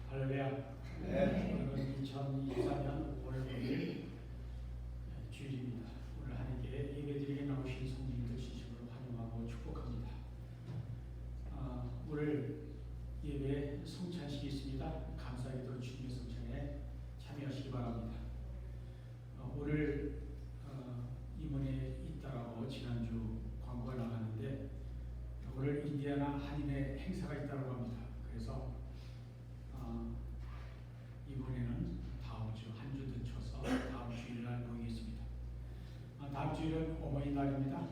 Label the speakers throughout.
Speaker 1: 할렐루야. 네. 오늘은 2024년 5월 5일 주일입니다. 오늘 하나님께 예배드리게 나오신 성도님들 진심으로 환영하고 축복합니다. 오늘 예배 성찬식이 있습니다. 감사하게도 주님의 성찬에 참여하시기 바랍니다. 오늘 이번에 있다라고 지난주 광고가 나갔는데 오늘 인디아나 한인의 행사가 있다고 합니다. 그래서 이번에는 다음 주 한 주 늦춰서 다음 주일날 모이겠습니다. 다음 주일은 어머니날입니다.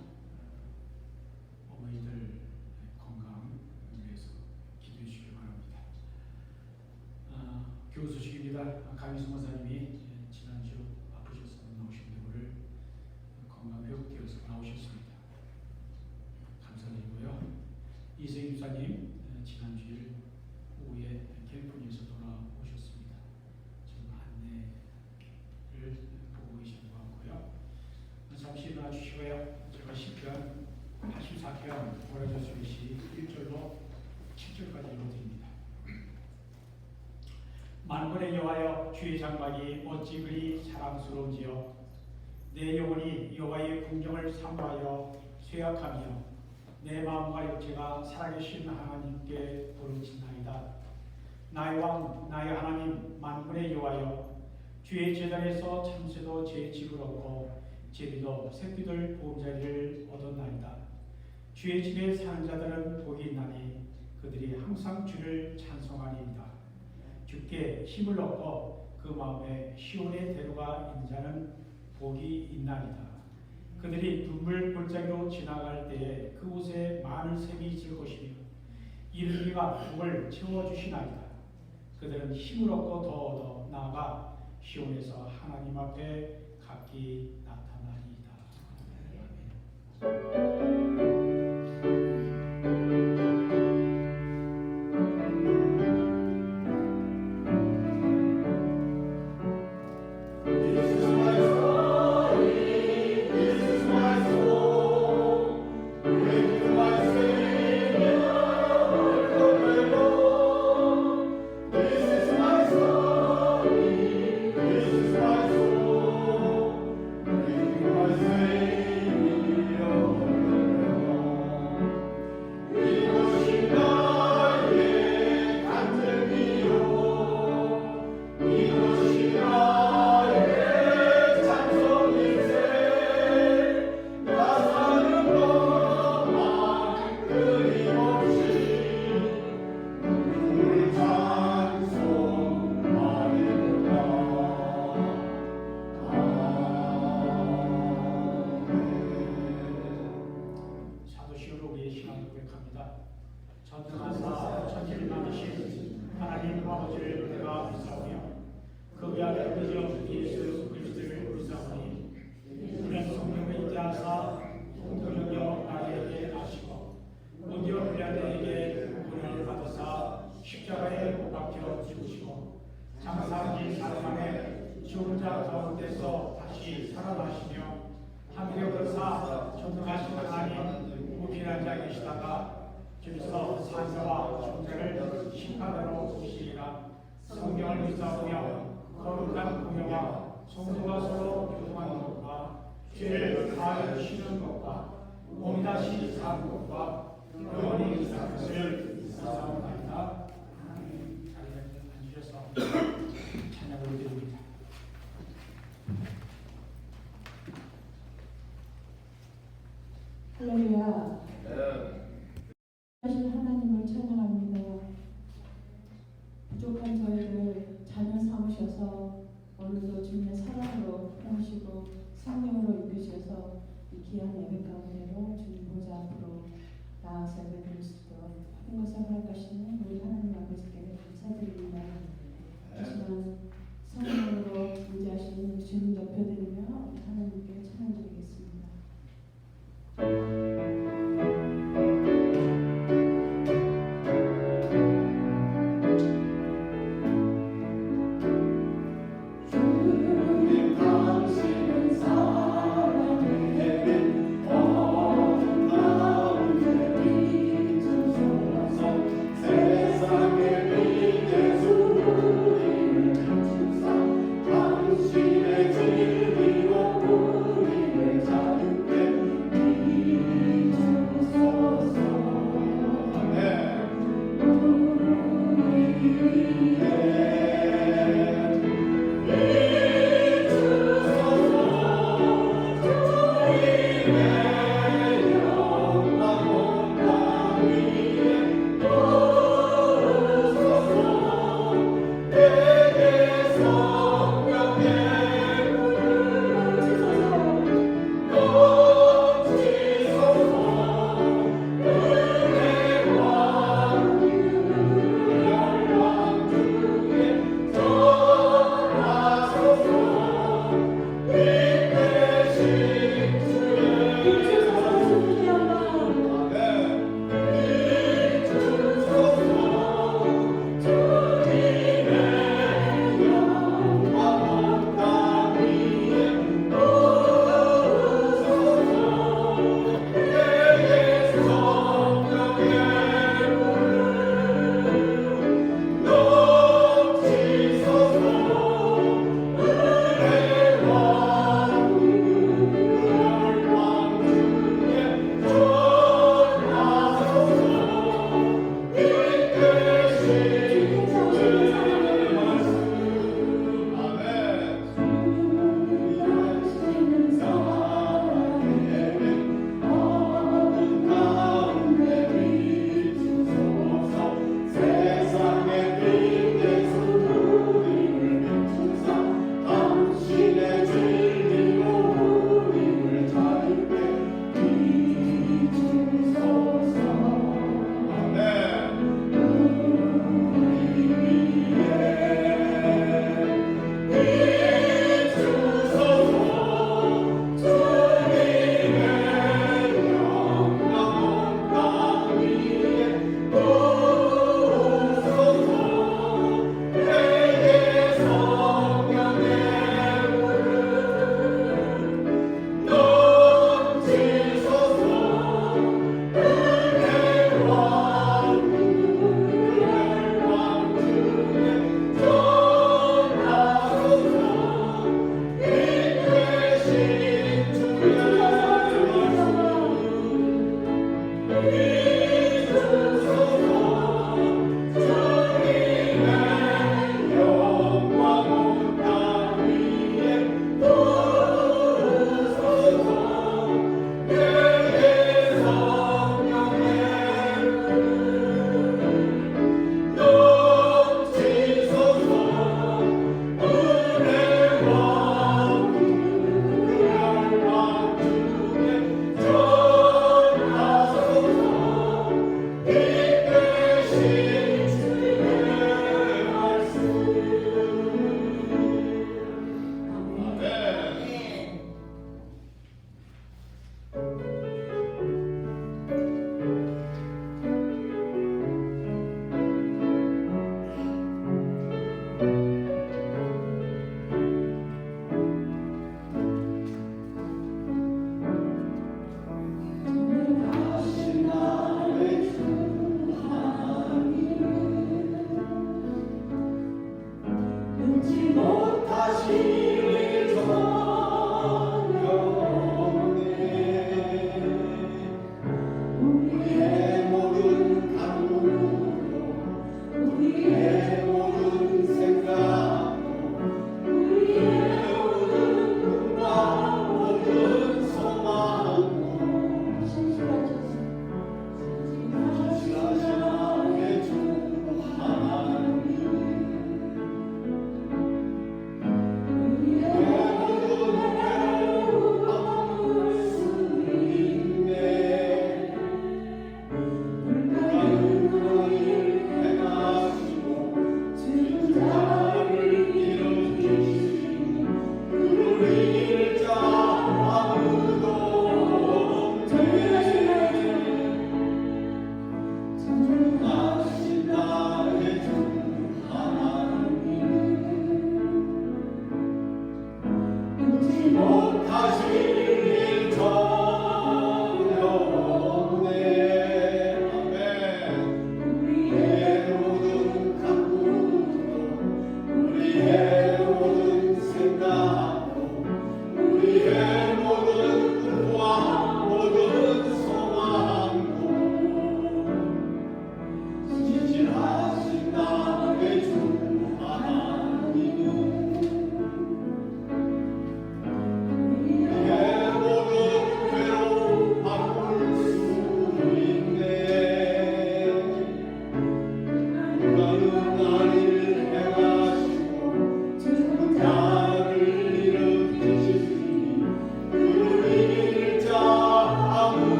Speaker 1: 어머니들 건강을 위해서 기도해 주시기 바랍니다. 교우 소식입니다. 강희수 목사님이 지난주 아프셔서 나오셨는데 오늘 건강 회복되어서 나오셨습니다. 감사드리고요. 이세희 집사님 지난주일 오후에 캘리포니아에서 돌아오셨습니다. 지금 안내를 보고 계신 것 같고요. 잠시 일어나 주시고요. 제가 시편 84편 오라조스시 1절로 7절까지 읽어드립니다. 만군의 여호와여, 주의 장막이 어찌 그리 사랑스러운지요. 내 영혼이 여호와의 궁정을 사모하여 쇠약하며 내 마음과 육체가 살아계신 하나님께 부르짖나이다. 나의 왕, 나의 하나님, 만군의 여호와여, 주의 제단에서 참새도 제 집을 얻고 제비도 새끼들 보금자리를 얻었나이다. 주의 집에 사는 자들은 복이 있나니 그들이 항상 주를 찬송하리이다. 주께 힘을 얻고 그 마음에 시온의 대로가 있는 자는 복이 있나이다. 그들이 눈물 골짜기로 지나갈 때에 그곳에 많은 샘이 있을 것이며 이른 이가 목을 채워주시나이다. 그들은 힘을 얻고 더 얻어 나아가 시온에서 하나님 앞에 각기 나타나리이다. 아멘. 전능하사 천지를 만드신 하나님 아버지를 내가 믿사오며 그 외아들 그저 예수 그리스도를 믿사오니 이는 성령을 인자하사 동정여 나에게 하시고 본디오 빌라도에게 고난을 받으사 십자가에 못 박혀 죽으시고 장사한 지 4만에 죽은 자 가운데서 다시 살아나시며 하늘에 오르사 전능하신 하나님 무빈한 자 계시다가 주께서 산자와 존재를 심판하러 오시리라. 성령을 믿사오며 거룩한 공예와 성도가 서로 교통하는 것과 죄를 다하여 쉬는 것과 몸이 다시 사는 것과 영원히 사는 것을 믿사옵나이다. 아멘. 자리에 앉으셔서 찬양을 드립니다.
Speaker 2: 할렐루야. 하신 하나님을 찬양합니다. 부족한 저희를 자녀 삼으셔서 오늘도 주님의 사랑으로 품으시고 성령으로 이끄셔서 이 귀한 예배 가운데로 주님 보좌 앞으로 나아서 예배드릴 수 있도록 모든 것을 허락하시는 우리 하나님 아버지께 감사드립니다. 하지만 성령으로 임재하시는 주님 높여드리며 하나님께 찬양드리겠습니다.
Speaker 3: 세상에 주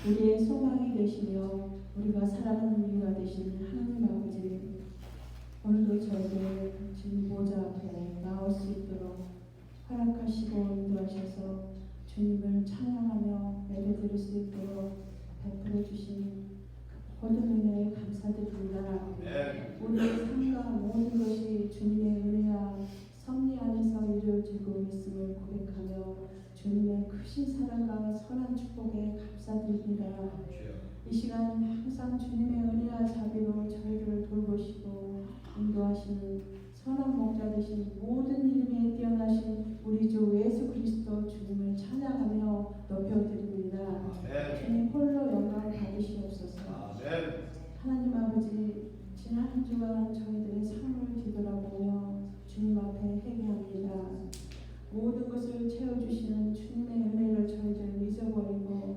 Speaker 2: 우리의 소망이 되시며 우리가 살아가는 이유가 되시는 하나님 아버지, 오늘도 저희들 주님 보좌 앞에 나올 수 있도록 허락하시고 인도하셔서 주님을 찬양하며 예배드릴 수 있도록 베풀어 주신 모든 은혜에 감사드립니다. 우리의 삶과 모든 것이 주님의 은혜와 섭리 안에서 이루어지고 있음을 고백하며 주님의 크신 사랑과 선한 축복에 감사드립니다. 이 시간 항상 주님의 은혜와 자비로 저희를 돌보시고 인도하시는 선한 목자 되신 모든 이름에 뛰어나신 우리 주 예수 그리스도 주님을 찬양하며 높여드립니다. 주님 홀로 영광 받으시옵소서. 하나님 아버지, 지난 한 주간 저희들의 삶을 뒤돌아보며 주님 앞에 회개합니다. 모든 것을 채워주시는 주님의 은혜를 저희들 잊어버리고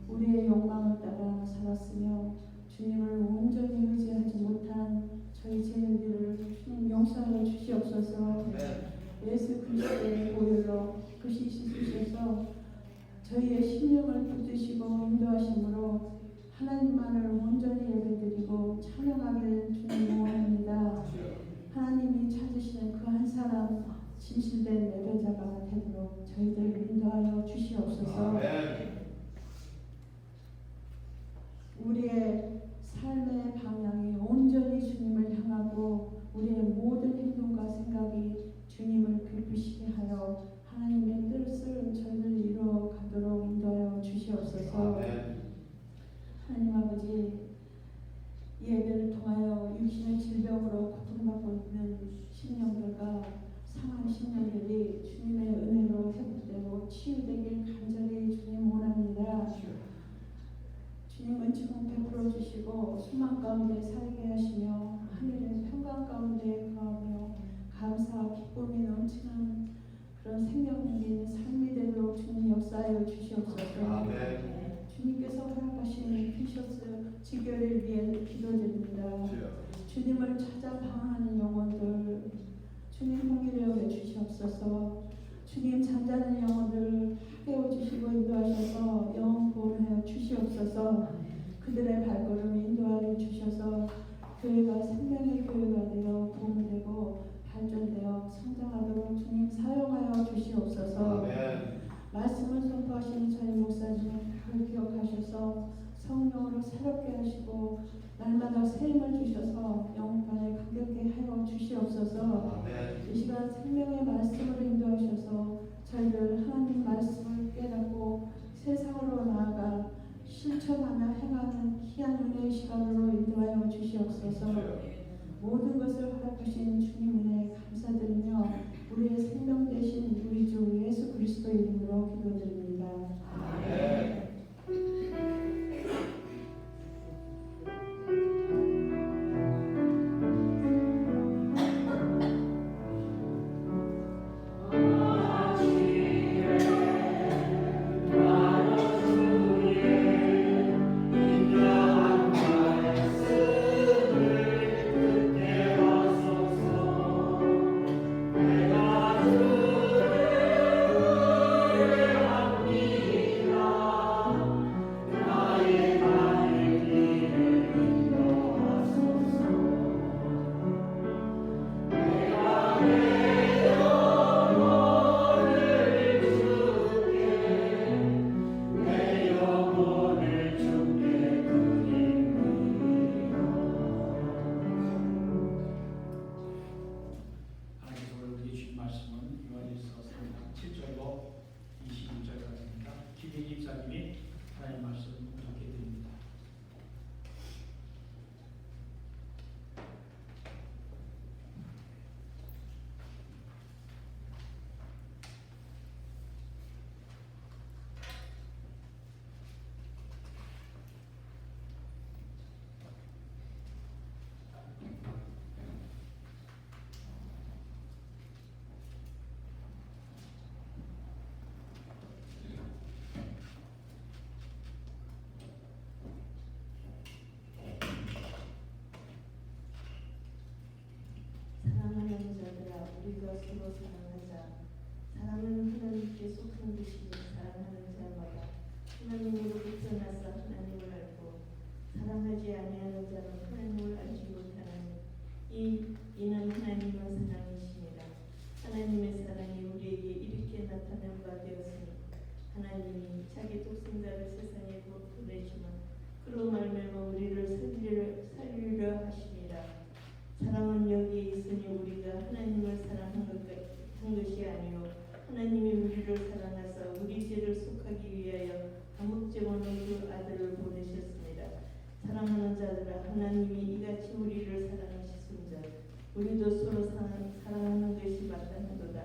Speaker 2: 우리의 욕망을 따라 살았으며 주님을 온전히 의지하지 못한 저희 죄인들을 주님 용서하여 주시옵소서. 예수 그리스도의 보혈로 그시 씻으셔서 저희의 심령을 붙드시고 인도하심으로 하나님만을 온전히 예배드리고 찬양하기를 주님 원합니다. 하나님이 찾으시는 그 한 사람 진실된 예배자가 되도록 저희들 인도하여 주시옵소서. 우리의 삶의 방향이 온전히 주님을 향하고 우리의 모든 행동과 생각이 주님을 기쁘시게 하여 하나님의 뜻을 저희들 이루어 가도록 인도하여 주시옵소서. 하나님 아버지, 이 예배를 통하여 육신의 질병으로 고통받고 있는 심령들과 상한 심령들이 주님의 은혜로 회복되고 치유되길 간절히 주님 원합니다. 주님 은총 베풀어 주시고 소망 가운데 살게 하시며 하늘의 평강 가운데 거하며 감사와 기쁨이 넘치는 그런 생명력 있는 삶이 되도록 주님 역사하여 주시옵소서. 주님께서 허락하신 피셔스 지교를 위해 기도드립니다. 주님을 찾아 방황하는 영혼들 주님 공의를 여겨 주시옵소서. 주님 잠자는 영혼들을 깨워주시고 인도하셔서 영혼 구원하여 주시옵소서. 그들의 발걸음을 인도하여 주셔서 교회가 생명의 교회가 되어 부흥되고 발전되어 성장하도록 주님 사용하여 주시옵소서. 말씀을 선포하시는 저희 목사님을 다 기억하셔서 성령으로 새롭게 하시고 날마다 새 힘을 주셔서 영혼간에 감격케 하여 주시옵소서. 이 시간 생명의 말씀으로 인도하셔서 저희들 하나님 말씀을 깨닫고 세상으로 나아가 실천하며 행하는 귀한 은혜의 시간으로 인도하여 주시옵소서. 모든 것을 허락하신 주님 은혜에 감사드리며 우리의 생명 되신 우리 주 예수 그리스도 이름으로 기도드립니다. 아멘. 사랑하는 자들아, 우리가 서로 사랑하자. 사랑은 하나님께 속한 것이니 사랑하는 자마다 하나님으로부터 나서 하나님
Speaker 3: 사랑하지 아니하는 자는 하나님을 알지 못하나니 이는 하나님은 사랑이십니다. 하나님의 사랑이 우리에게 이렇게 나타난 바 되었으니 하나님이 자기 독생자를 세상에 보내시면 그로 말미암아 우리를 살리려 하심이라. 사랑은 여기에 있으니 우리가 하나님을 사랑한 것이 아니요 하나님이 우리를 사랑하사 우리 죄를 속하기 위하여 다목적으로 그 아들을 보내셨습니다. 사랑하는 자들아, 하나님이 이같이 우리를 사랑하셨은즉 우리도 서로 사랑하는 것이 마땅하도다.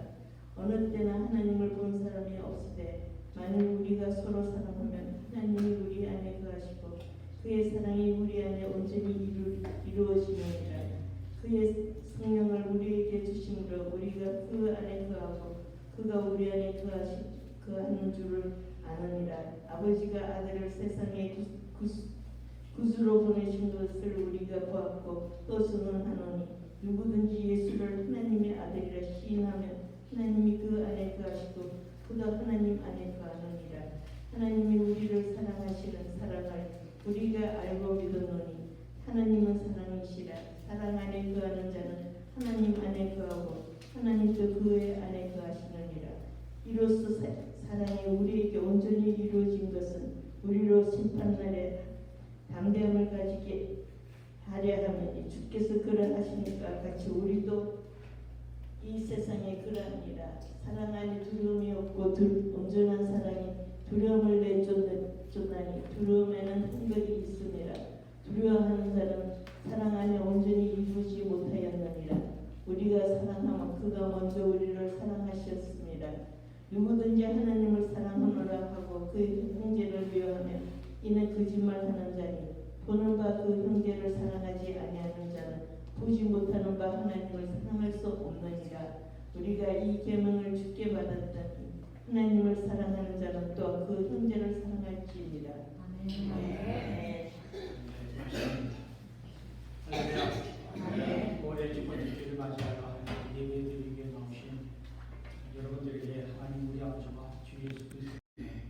Speaker 3: 어느 때나 하나님을 본 사람이 없으되 만일 우리가 서로 사랑하면 하나님이 우리 안에 거하시고 그의 사랑이 우리 안에 온전히 이루어지느니라. 그의 성령을 우리에게 주심으로 우리가 그 안에 거하고 그가 우리 안에 거하는 줄을 아느니라. 아버지가 아들을 세상에 구주로 보내신 것을 우리가 보았고 또 선언하노니 누구든지 예수를 하나님의 아들이라 시인하면 하나님이 그 안에 거하시고 그가 하나님 안에 거하느니라. 하나님이 우리를 사랑하시는 사랑을 우리가 알고 믿었노니 하나님은 사랑이시라. 사랑 안에 거하는 자는 하나님 안에 거하고 하나님도 그의 안에 거하시느니라. 이로써 사랑이 우리에게 온전히 이루어진 것은 우리로 심판날에 담대함을 가지게 하려 함이니 주께서 그러하시니까 같이 우리도 이 세상에 그러하니라. 사랑 안에 두려움이 없고 온전한 사랑이 두려움을 내쫓나니 두려움에는 한결이 있음이라. 두려워하는 자는 사랑 안에 온전히 이루지 못하였느니라. 우리가 사랑하면 그가 먼저 우리를 사랑하셨습니다. 누구든지 하나님을 사랑하노라 하고 그 형제를 미워하면 이는 거짓말하는 자니 보는 바 그 형제를 사랑하지 아니하는 자는 보지 못하는 바 하나님을 사랑할 수 없느니라. 우리가 이 계명을 주께 받았다니 하나님을 사랑하는 자는 또 그 형제를 사랑할지니라. 아멘.
Speaker 1: 할렐루야. 올해 첫 번째 주를 맞이하여 예배드리기에 나오신 여러분들에게 하나님 우리 아버지와 주 예수 그리스도의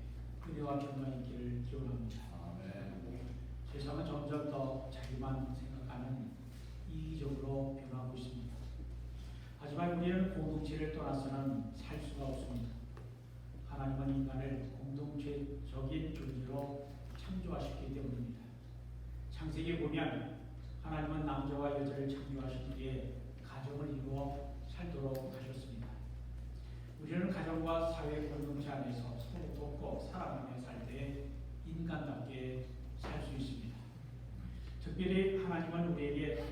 Speaker 1: 은혜와 평강이 있기를 기원합니다. 세상은 점점 더 자기만 생각하는 이기적으로 변하고 있습니다. 하지만 우리는 공동체를 떠나서는 살 수가 없습니다. 하나님은 인간을 공동체적인 존재로 창조하셨기 때문입니다. 창세기에 보면 하나님은 남자와 여자를 창조하신 뒤에 가정을 이루어 살도록 하셨습니다. 우리는 가정과 사회 공동체 안에서 서로 돕고 사랑하며 살 때 인간답게 살 수 있습니다. 특별히 하나님은 우리에게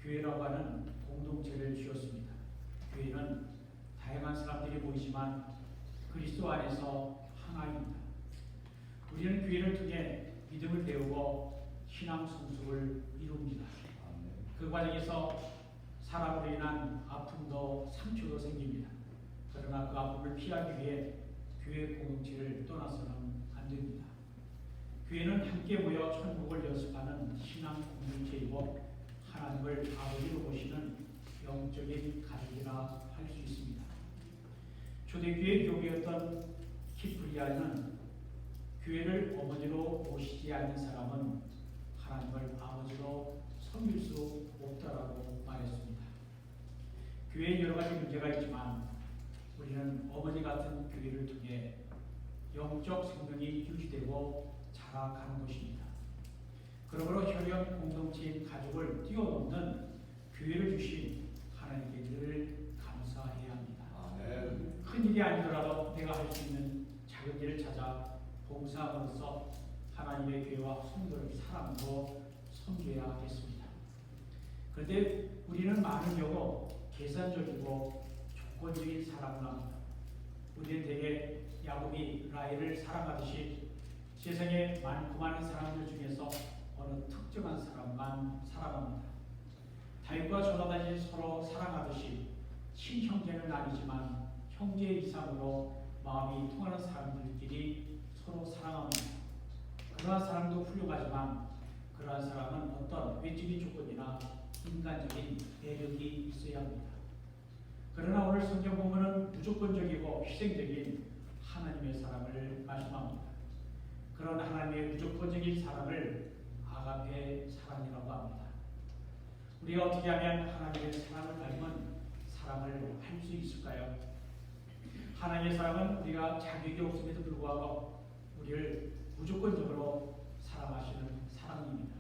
Speaker 1: 교회라고 하는 공동체를 주셨습니다. 교회는 다양한 사람들이 모이지만 그리스도 안에서 하나입니다. 우리는 교회를 통해 믿음을 배우고 신앙 성숙을 이룹니다. 그 과정에서 사람으로 인한 아픔도 상처도 생깁니다. 그러나 그 아픔을 피하기 위해 교회 공동체를 떠나서는 안 됩니다. 교회는 함께 모여 천국을 연습하는 신앙 공동체이고 하나님을 아버지로 보시는 영적인 가족이라 할 수 있습니다. 초대교회 교회였던 키프리아는 교회를 어머니로 모시지 않는 사람은 하나님을 아버지로 섬길 수 없다라고 말했습니다. 교회에 여러 가지 문제가 있지만 우리는 어머니 같은 교회를 통해 영적 생명이 유지되고 자라가는 것입니다. 그러므로 혈연 공동체인 가족을 뛰어넘는 교회를 주신 하나님께 늘 감사해야 합니다. 큰 일이 아니더라도 내가 할 수 있는 작은 일을 찾아 봉사함으로써 하나님의 교회와 성도를 사랑으로 섬겨야 하겠습니다. 그런데 우리는 많은 경우 계산적이고 조건적인 사랑을 합니다. 우리는 대개 야곱이 라헬을 사랑하듯이 세상에 많고 많은 사람들 중에서 어느 특정한 사람만 사랑합니다. 다윗과 조나단이 서로 사랑하듯이 친형제는 아니지만 형제 이상으로 마음이 통하는 사람들끼리 서로 사랑합니다. 그러한 사람도 훌륭하지만 그러한 사람은 어떤 외적인 조건이나 인간적인 매력이 있어야 합니다. 그러나 오늘 성경 본문은 무조건적이고 희생적인 하나님의 사랑을 말씀합니다. 그런 하나님의 무조건적인 사랑을 아가페 사랑이라고 합니다. 우리가 어떻게 하면 하나님의 사랑을 닮은 사랑을 할 수 있을까요? 하나님의 사랑은 우리가 자격이 없음에도 불구하고 우리를 무조건적으로 사랑하시는 사랑입니다.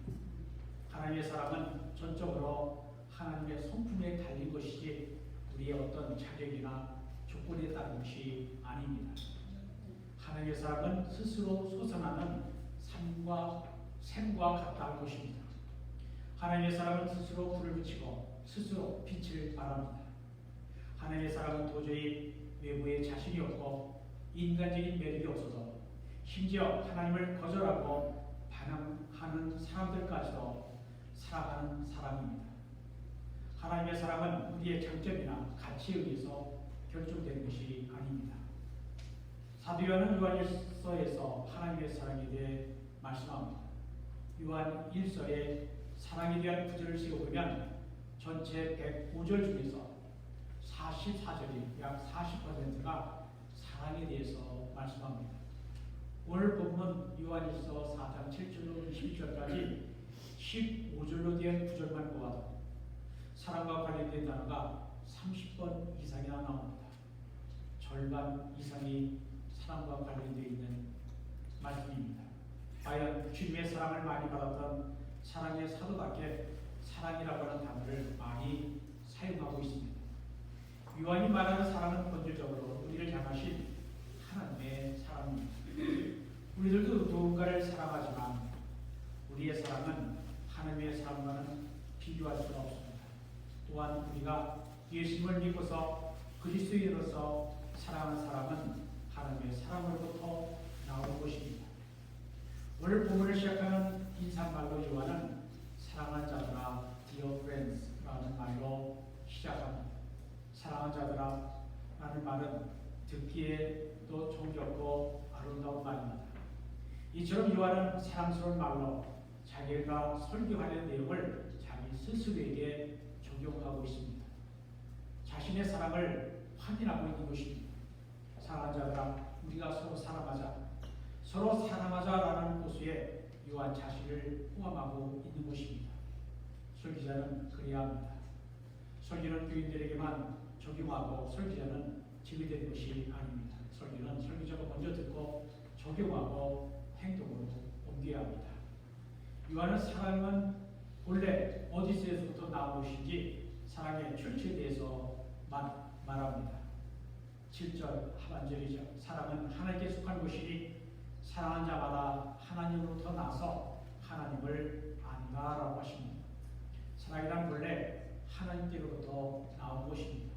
Speaker 1: 하나님의 사랑은 전적으로 하나님의 성품에 달린 것이지 우리의 어떤 자격이나 조건에 따른 것이 아닙니다. 하나님의 사랑은 스스로 솟아나는 샘과 같다는 것입니다. 하나님의 사랑은 스스로 불을 붙이고 스스로 빛을 발합니다. 하나님의 사랑은 도저히 외부에 자신이 없고 인간적인 매력이 없어도 심지어 하나님을 거절하고 반항하는 사람들까지도 사랑하는 사랑입니다. 하나님의 사랑은 우리의 장점이나 가치에 의해서 결정되는 것이 아닙니다. 사도 요한은 요한일서에서 하나님의 사랑에 대해 말씀합니다. 요한 1서에 사랑에 대한 구절을 세워보면 전체 105절 중에서 44절이 약 40%가 사랑에 대해서 말씀합니다. 오늘 본문 요한일서 4장 7절로 12절까지 15절로 된 구절만 보아도 사랑과 관련된 단어가 30번 이상이나 나옵니다. 절반 이상이 사랑과 관련되어 있는 말씀입니다. 과연 주님의 사랑을 많이 받았던 사랑의 사도답게 사랑이라고 하는 단어를 많이 사용하고 있습니다. 요한이 말하는 사랑은 본질적으로 우리를 향하신 하나님의 사랑입니다. 우리들도 누군가를 사랑하지만 우리의 사랑은 하나님의 사랑과는 비교할 수가 없습니다. 또한 우리가 예수님을 믿고서 그리스도인으로서 사랑하는 사람은 하나님의 사랑으로부터 나오는 것입니다. 오늘 본문을 시작하는 인사말로 요한은 사랑하는 자들아, dear friends라는 말로 시작합니다. 사랑하는 자들아 라는 말은 듣기에도 정겹고 아름다운 말입니다. 이처럼 요한은 사랑스러운 말로 자기가 설교하는 내용을 자기 스스로에게 적용하고 있습니다. 자신의 사랑을 확인하고 있는 것입니다. 사랑하는 자들아, 우리가 서로 사랑하자. 서로 사랑하자라는 호소에 요한 자신을 포함하고 있는 것입니다. 설교자는 그래야 합니다. 설교는 교인들에게만 적용하고 설교자는 지휘되는 것이 아닙니다. 설교는 설교자가 먼저 듣고 적용하고 행동으로 옮겨야 합니다. 요한은 사랑은 본래 어디서부터 나온 것인지 사랑의 출처에 대해서 말합니다. 7절 하반절이죠. 사랑은 하나님께 속한 것이니 사랑한 자마다 하나님으로부터 나서 하나님을 안다라고 하십니다. 사랑이란 본래 하나님께로부터 나온 것입니다.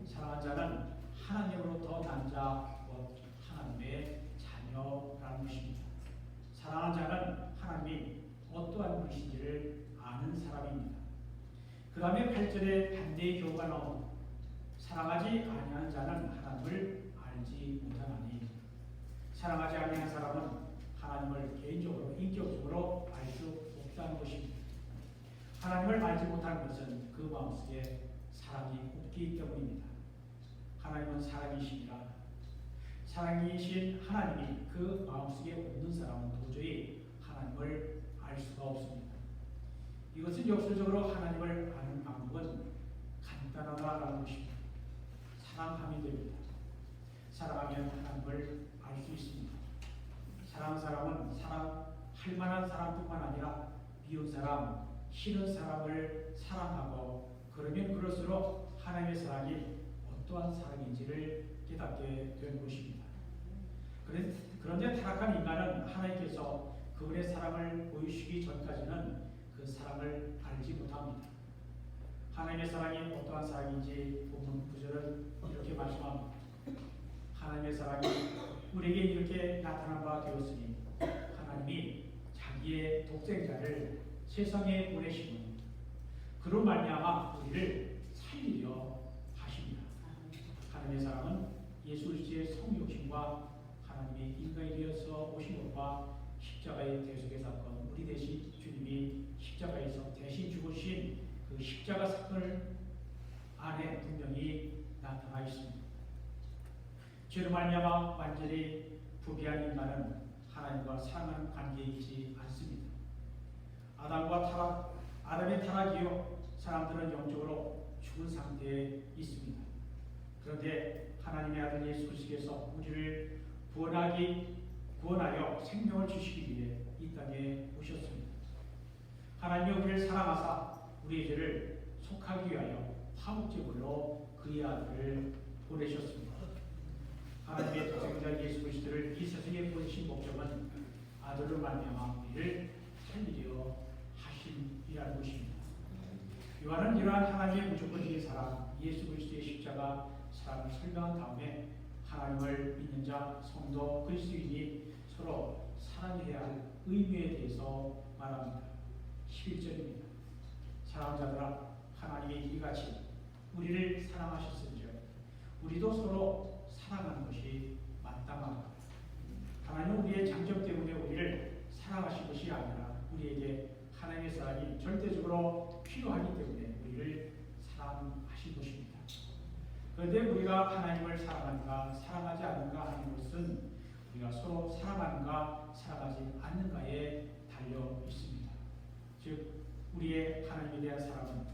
Speaker 1: 사랑한 자는 하나님으로부터 난 자, 곧 하나님의 자녀라는 것입니다. 사랑한 자는 하나님이 어떠한 분이신지를 아는 사람입니다. 그 다음에 8절에 반대의 경우가 나옵니다. 사랑하지 아니하는 자는 하나님을 알지 못하나니. 사랑하지 아니하는 사람은 하나님을 개인적으로 인격적으로 알 수 없다는 것입니다. 하나님을 알지 못하는 것은 그 마음속에 사랑이 없기 때문입니다. 하나님은 사랑이시니라. 사랑이신 하나님이 그 마음속에 없는 사람은 도저히 하나님을 알 수가 없습니다. 이것은 역설적으로 하나님을 아는 방법은 간단하다라는 것입니다. 사랑함이 됩니다. 사랑하면 하나님을 알 수 있습니다. 사랑하는 사람은 사랑할 만한 사람뿐만 아니라 미운 사람, 싫은 사람을 사랑하고 그러면 그럴수록 하나님의 사랑이 어떠한 사랑인지를 깨닫게 되는 것입니다. 그런데 타락한 인간은 하나님께서 그분의 사랑을 보이시기 전까지는 그 사랑을 알지 못합니다. 하나님의 사랑이 어떠한 사랑인지 본문 9절은 이렇게 말씀합니다. 하나님의 사랑이 우리에게 이렇게 나타난 바 되었으니 하나님이 자기의 독생자를 세상에 보내시면 그로 말미암아 우리를 살리려 하십니다. 하나님의 사랑은 예수 그리스도의 성육신과 하나님의 인간이 되어서 오신 것과 십자가의 대속의 사건, 우리 대신 주님이 십자가에서 대신 죽으신 그 십자가 사건을 안에 분명히 나타나 있습니다. 죄로 말미암아 완전히 부패한 인간은 하나님과 사랑하는 관계에 있지 않습니다. 아담의 타락이요 사람들은 영적으로 죽은 상태에 있습니다. 그런데 하나님의 아들 예수 그리스도께서 우리를 구원하여 생명을 주시기 위해 이 땅에 오셨습니다. 하나님이 우리를 사랑하사 우리의 죄를 속하기 위하여 화목제물로 그의 아들을 보내셨습니다. 하나님의 독생자 예수 그리스도를 이 세상에 보내신 목적은 아들로 말미암아 우리를 살리려 하심이라는 것입니다. 요한은 이러한 하나님의 무조건적인 사랑, 예수 그리스도의 십자가 사랑을 설명한 다음에 하나님을 믿는 자, 성도, 그리스도인이 서로 사랑해야 할 의미에 대해서 말합니다. 11절입니다. 사랑자들아, 하나님이 이같이 우리를 사랑하셨은즉 우리도 서로 사랑하는 것이 마땅하다. 하나님은 우리의 장점 때문에 우리를 사랑하신 것이 아니라 우리에게 하나님의 사랑이 절대적으로 필요하기 때문에 우리를 사랑하신 것입니다. 그런데 우리가 하나님을 사랑하는가 사랑하지 않는가 하는 것은 우리가 서로 사랑하는가 사랑하지 않는가에 달려 있습니다. 즉 우리의 하나님에 대한 사랑은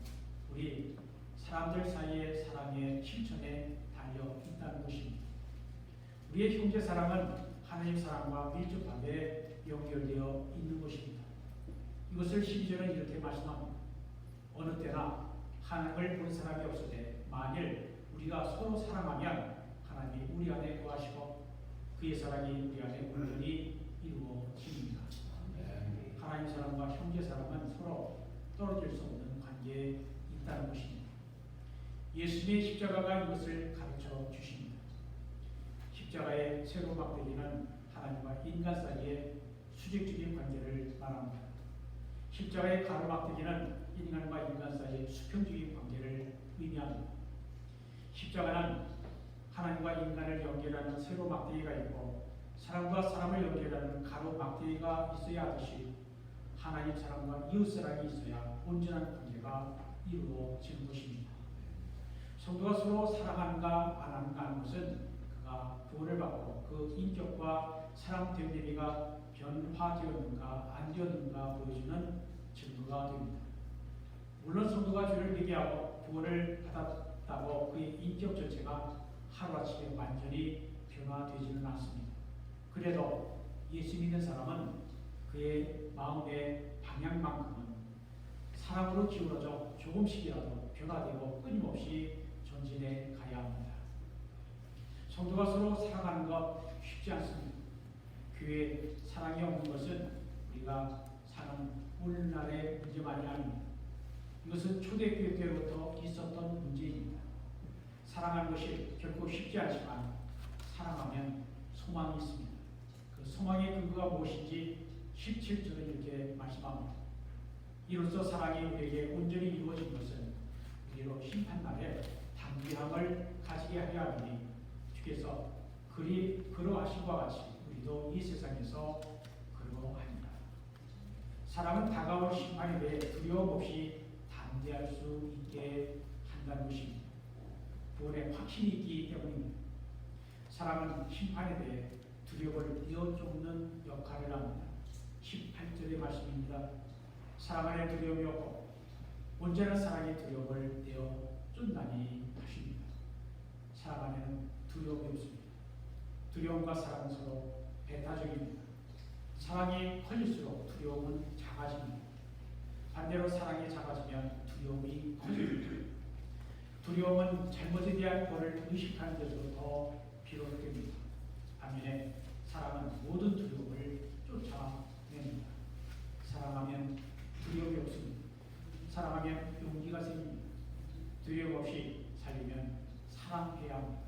Speaker 1: 우리 사람들 사이의 사랑의 실천에 달려 있다는 것입니다. 우리의 형제 사랑은 하나님 사랑과 밀접하게 연결되어 있는 것입니다. 이것을 12절은 이렇게 말씀합니다. 어느 때나 하나님을 본 사람이 없으되 만일 우리가 서로 사랑하면 하나님이 우리 안에 거하시고 그의 사랑이 우리 안에 온전히 이루어집니다. 하나님 사랑과 형제 사랑은 서로 떨어질 수 없는 관계에 있다는 것입니다. 예수님의 십자가가 이것을 가르쳐 주십니다. 십자가의 세로 막대기는 하나님과 인간 사이의 수직적인 관계를 말합니다. 십자가의 가로막대기는 인간과 인간 사이의 수평적인 관계를 의미합니다. 십자가는 하나님과 인간을 연결하는 세로 막대기가 있고 사람과 사람을 연결하는 가로 막대기가 있어야 하듯이 하나님 사랑과 이웃 사랑이 있어야 온전한 관계가 이루어지는 것입니다. 성도가 서로 사랑하는가 안 하는가 하는 것은 그가 구원을 받고 그 인격과 사랑 됨됨이가 변화되었는가 안 되었는가 보여주는 증거가 됩니다. 물론 성도가 죄를 회개하고 구원을 받았다고 그의 인격 전체가 하루아침에 완전히 변화되지는 않습니다. 그래도 예수 믿는 사람은 그의 마음의 방향만큼은 사랑으로 기울어져 조금씩이라도 변화되고 끊임없이 전진해 가야 합니다. 성도가 서로 사랑하는 것 쉽지 않습니다. 교회에 사랑이 없는 것은 우리가 사는 오늘날의 문제만이 아닙니다. 이것은 초대교회 때부터 있었던 문제입니다. 사랑하는 것이 결코 쉽지 않지만 사랑하면 소망이 있습니다. 그 소망의 근거가 무엇인지 17절은 이렇게 말씀합니다. 이로써 사랑이 우리에게 온전히 이루어진 것은 우리로 심판날에 담대함을 가지게 하려 하니 주께서 그러하신 것 같이 우리도 이 세상에서 그러하니라. 사랑은 다가올 심판에 대해 두려움 없이 담대할 수 있게 한다는 것입니다. 구원에 확신이 있기 때문입니다. 사랑은 심판에 대해 두려움을 뉘어쫓는 역할을 합니다. 18절의 말씀입니다. 사랑 안에 두려움이 없고 온전한 사랑의 두려움을 뉘어쫓나니 하십니다. 사랑 안에는 두려움이 없습니다. 두려움과 사랑은 서로 배타적입니다. 사랑이 커질수록 두려움은 작아집니다. 반대로 사랑이 작아지면 두려움이 커집니다. 두려움은 잘못에 대한 벌을 의식하는 데서부터 비롯됩니다. 반면에 사랑은 모든 두려움을 쫓아냅니다. 사랑하면 두려움이 없습니다. 사랑하면 용기가 생깁니다. 두려움 없이 살리면 사랑해야 합니다.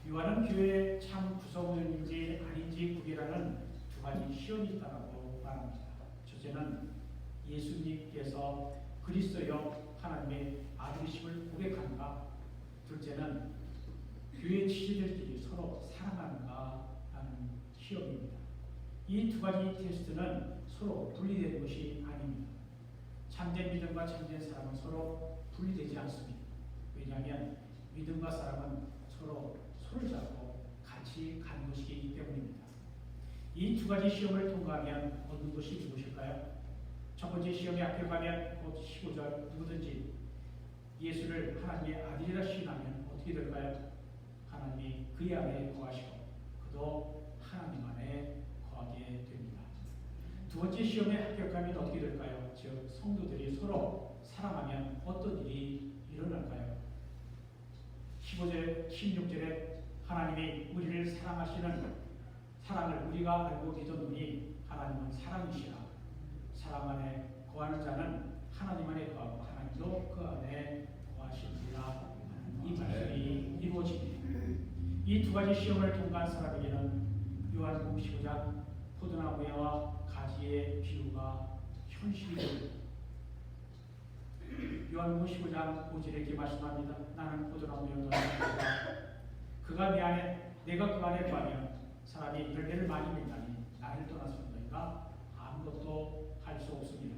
Speaker 1: 요한은 교회의 참 구성원인지 아닌지 구별하는 두 가지 시험이 있다고 말합니다. 첫째는 예수님께서 그리스도여 하나님의 아들이심을 고백하는가, 둘째는 교회 지지들끼리 서로 사랑하는가 하는 시험입니다. 이 두 가지 테스트는 서로 분리되는 것이 아닙니다. 참된 믿음과 참된 사랑은 서로 분리되지 않습니다. 왜냐하면 믿음과 사랑은 손을 잡고 같이 가는 것이기 때문입니다. 이 두 가지 시험을 통과하면 얻는 것이 무엇일까요? 첫 번째 시험에 합격하면 곧 15절 누구든지 예수를 하나님의 아들이라 시인하면 어떻게 될까요? 하나님이 그의 안에 거하시고 그도 하나님 안에 거하게 됩니다. 두 번째 시험에 합격하면 어떻게 될까요? 즉 성도들이 서로 사랑하면 어떤 일이 일어날까요? 15절, 16절에 하나님이 우리를 사랑하시는 사랑을 우리가 알고 믿었노니 하나님은 사랑이시라. 사랑 안에 거하는 자는 하나님 안에 거하고 하나님도 그 안에 거하시리라. 이 말씀이 이루어집니다. 이 두 가지 시험을 통과한 사람에게는 요한복음 15장 포도나무와 가지의 비유가 현실이 됩니다. 요한복음 15장 5절에 이렇게 말씀합니다. 나는 포도나무여 너는 가지라. 그가 내 안에 내가 그 안에 거하면 사람이 열매를 많이 맺나니 나를 떠나서 너희가 아무것도 할 수 없습니다.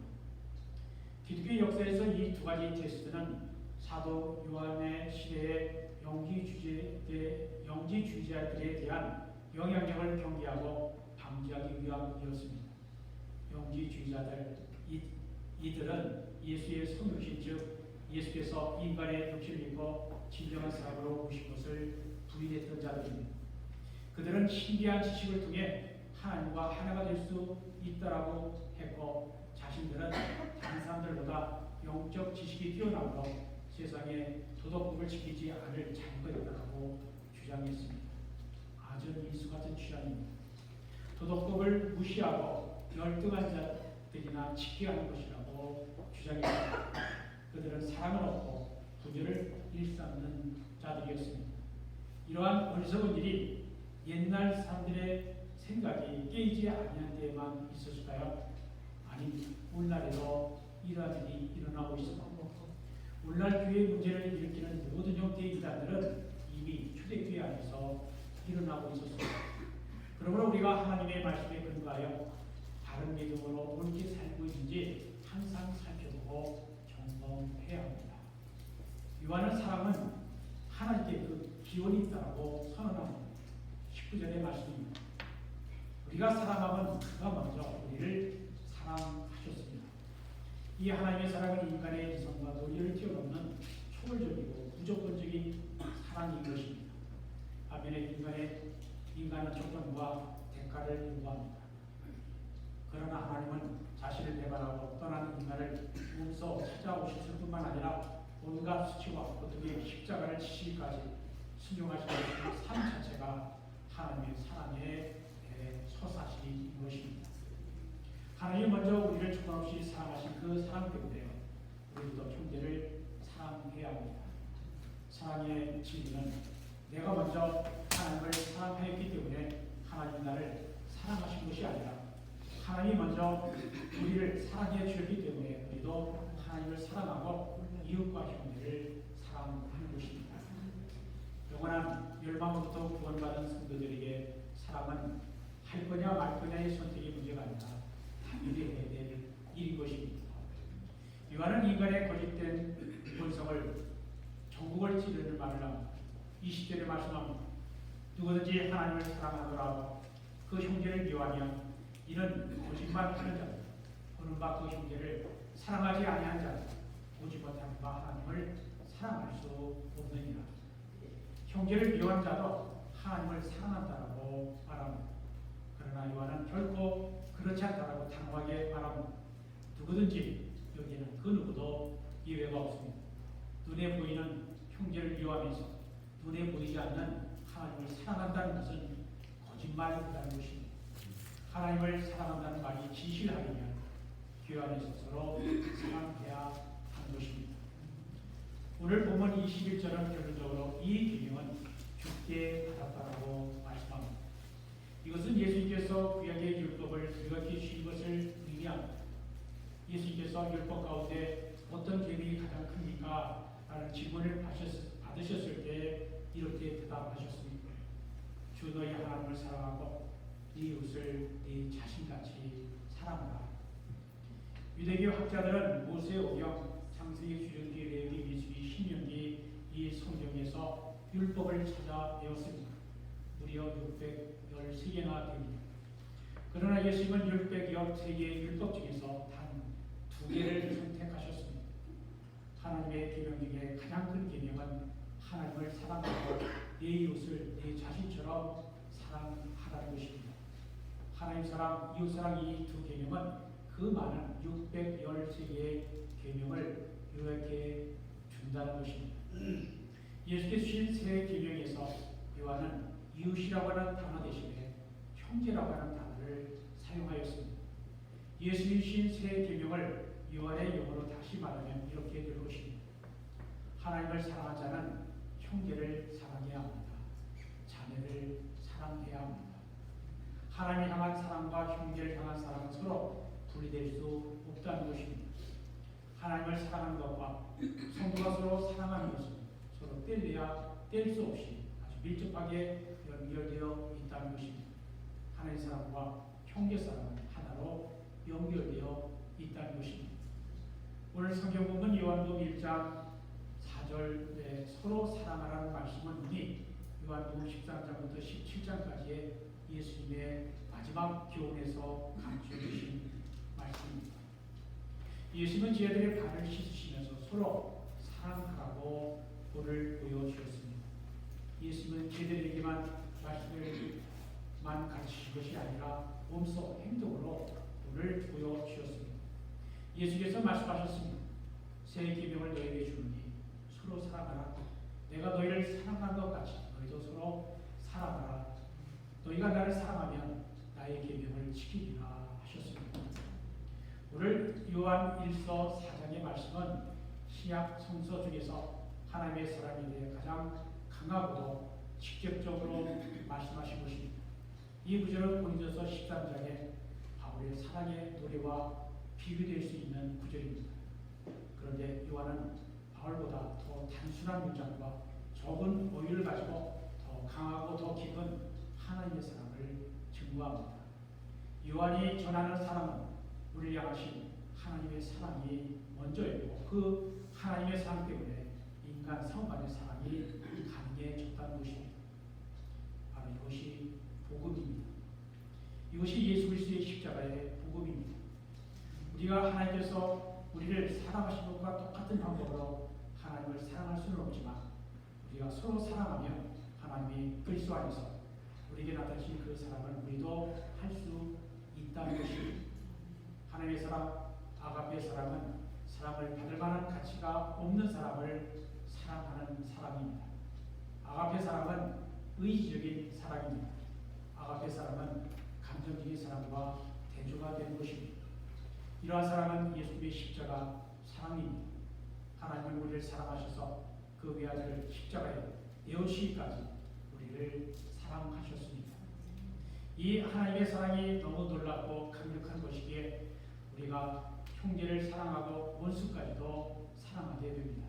Speaker 1: 기독교 역사에서 이 두 가지 테스트는 사도 요한의 시대의 영지주의자들에 대한 영향력을 경계하고 방지하기 위함이었습니다. 영지주의자들 이들은 예수의 성육신 즉 예수께서 인간의 육신을 입고 진정한 사람으로 오신 것을 부인했던 자들입니다. 그들은 신비한 지식을 통해 하나님과 하나가 될 수 있다라고 했고 자신들은 다른 사람들보다 영적 지식이 뛰어나므로 세상의 도덕법을 지키지 않을 자유가 있다고 주장했습니다. 아주 인수 같은 주장입니다. 도덕법을 무시하고 열등한 자들이나 지키하는 것이라고 주장했습니다. 그들은 사랑을 얻고 분열을 일삼는 자들이었습니다. 이러한 어리석은 일이 옛날 사람들의 생각이 깨이지 아니한 데에만 있었을까요? 아닙니다. 오늘날에도 이러한 일이 일어나고 있습니다. 오늘날 교회 문제를 일으키는 모든 형태의 이단들은 이미 초대교회 안에서 일어나고 있었습니다. 그러므로 우리가 하나님의 말씀에 근거하여 바른 믿음으로 옳게 살고 있는지 항상 살펴보고 점검해야 합니다. 요한은 사람은 하나님께 그 기원이 있다고 선언합니다. 19절의 말씀입니다. 우리가 사랑하면 그가 먼저 우리를 사랑하셨습니다. 이 하나님의 사랑은 인간의 이성과 논리를 뛰어넘는 초월적이고 무조건적인 사랑인 것입니다. 반면에 인간은 조건과 대가를 요구합니다. 그러나 하나님은 자신을 배반하고 떠난 인간을 몸소 찾아오셨을 뿐만 아니라 온갖 수치와 고통의 십자가를 지시기까지 순종하시는 그 삶 자체가 하나님의 사랑의 대서사시인 것입니다. 하나님이 먼저 우리를 조건 없이 사랑하신 그 사랑 때문에 우리도 형제를 사랑해야 합니다. 사랑의 진리는 내가 먼저 하나님을 사랑했기 때문에 하나님이 나를 사랑하신 것이 아니라 하나님이 먼저 우리를 사랑해 주셨기 때문에 우리도 하나님을 사랑하고 이웃과 형제를 사랑하는 것입니다. 영원한 멸망으로부터 구원받은 성도들에게 사랑은 할 거냐 말 거냐의 선택의 문제가 아니라 당연히 해야 될 일인 것입니다. 요한은 인간의 거짓된 본성을 전국을 찌르는 말을 합니다. 20절에 말씀합니다. 누구든지 하나님을 사랑하더라도 그 형제를 미워하면 이는 거짓말하는 자, 보는 바 그 형제를 사랑하지 아니한 자, 보지 못하는 바 하나님을 사랑할 수 없느니라. 형제를 미워한 자도 하나님을 사랑한다라고 말합니다. 그러나 요한은 결코 그렇지 않다라고 단호하게 말합니다. 누구든지 여기에는 그 누구도 예외가 없습니다. 눈에 보이는 형제를 미워하면서 눈에 보이지 않는 하나님을 사랑한다는 것은 거짓말이라는 것입니다. 하나님을 사랑한다는 말이 진실하려면 교회 안에서 서로 사랑해야 하는 것입니다. 오늘 본문 21절은 결론적으로 이 계명은 주께 받았다라고 말씀합니다. 이것은 예수님께서 구약의 율법을 불같이 주신 것을 의미합니다. 예수님께서 율법 가운데 어떤 계명이 가장 큽니까? 라는 질문을 받으셨을 때 이렇게 대답하셨습니다. 주 너희 하나님을 사랑하고 네 이웃을 네 자신같이 사랑하라. 유대교 학자들은 모세오경, 창세기, 주전기, 레위기, 민수기, 신명기 이 성경에서 율법을 찾아 배웠습니다. 무려 613개나 됩니다. 그러나 예수님은 613개의 율법 중에서 단 두 개를 선택하셨습니다. 하나님의 계명 중에 가장 큰 계명은 하나님을 사랑하고 내 이웃을 내 자신처럼 사랑하라는 것입니다. 하나님 사랑, 이웃 사랑 이 두 계명은 그 많은 613개의 계명을 요약해 준다는 것입니다. 예수께서 주신 세 계명에서 요한은 이웃이라고 하는 단어 대신에 형제라고 하는 단어를 사용하였습니다. 예수님이 주신 세 계명을 요한의 영어로 다시 말하면 이렇게 될 것입니다. 하나님을 사랑한 자는 형제를 사랑해야 합니다. 자매를 사랑해야 합니다. 하나님을 향한 사랑과 형제를 향한 사랑은 서로 분리될 수 없다는 것입니다. 하나님을 사랑하는 것과 성도가 서로 사랑하는 것은 서로 뗄래야 뗄 수 없이 아주 밀접하게 연결되어 있다는 것입니다. 하나님 사랑과 형제 사랑은 하나로 연결되어 있다는 것입니다. 오늘 성경 본문 요한복음 1장 4절에 서로 사랑하라는 말씀은 이미 요한복음 13장부터 17장까지의 예수님의 마지막 교훈에서 감춰주신 말씀입니다. 예수님은 저희들의 발을 씻으시면서 서로 사랑하라고 도를 보여주셨습니다. 예수님은 저희들에게만 말씀을만 가르치신 것이 아니라 몸소 행동으로 도를 보여주셨습니다. 예수께서 말씀하셨습니다. 새 계명을 너희에게 주노니 서로 사랑하라. 내가 너희를 사랑한 것 같이 너희도 서로 사랑하라. 너희가 나를 사랑하면 나의 계명을 지키리라 하셨습니다. 오늘 요한 1서 4장의 말씀은 신약 성서 중에서 하나님의 사랑에 대해 가장 강하고 직접적으로 말씀하신 것입니다. 이 구절은 고린도서 13장의 바울의 사랑의 노래와 비교될 수 있는 구절입니다. 그런데 요한은 바울보다 더 단순한 문장과 적은 어휘를 가지고 더 강하고 더 깊은 하나님의 사랑을 증거합니다. 요한이 전하는 사랑은 우리를 향하신 하나님의 사랑이 먼저였고 그 하나님의 사랑 때문에 인간 성간의 사랑이 강해졌다는 것입니다. 바로 이것이 복음입니다. 이것이 예수 그리스도의 십자가의 복음입니다. 우리가 하나님께서 우리를 사랑하신 것과 똑같은 방법으로 하나님을 사랑할 수는 없지만 우리가 서로 사랑하면 하나님이 그리스도 안에서 우리에게 나타나신 그 사랑을 우리도 할 수 있다는 것입니다. 하나님의 사랑, 아가페의 사랑은 사랑을 받을 만한 가치가 없는 사람을 사랑하는 사랑입니다. 아가페 사랑은 의지적인 사랑입니다. 아가페 사랑은 감정적인 사랑과 대조가 되는 것입니다. 이러한 사랑은 예수님의 십자가 사랑입니다. 하나님은 우리를 사랑하셔서 그 외아들을 십자가에 내어주시기까지 우리를 사랑하셨습니다. 이 하나님의 사랑이 너무 놀랍고 강력한 것이기에 우리가 형제를 사랑하고 원수까지도 사랑하게 됩니다.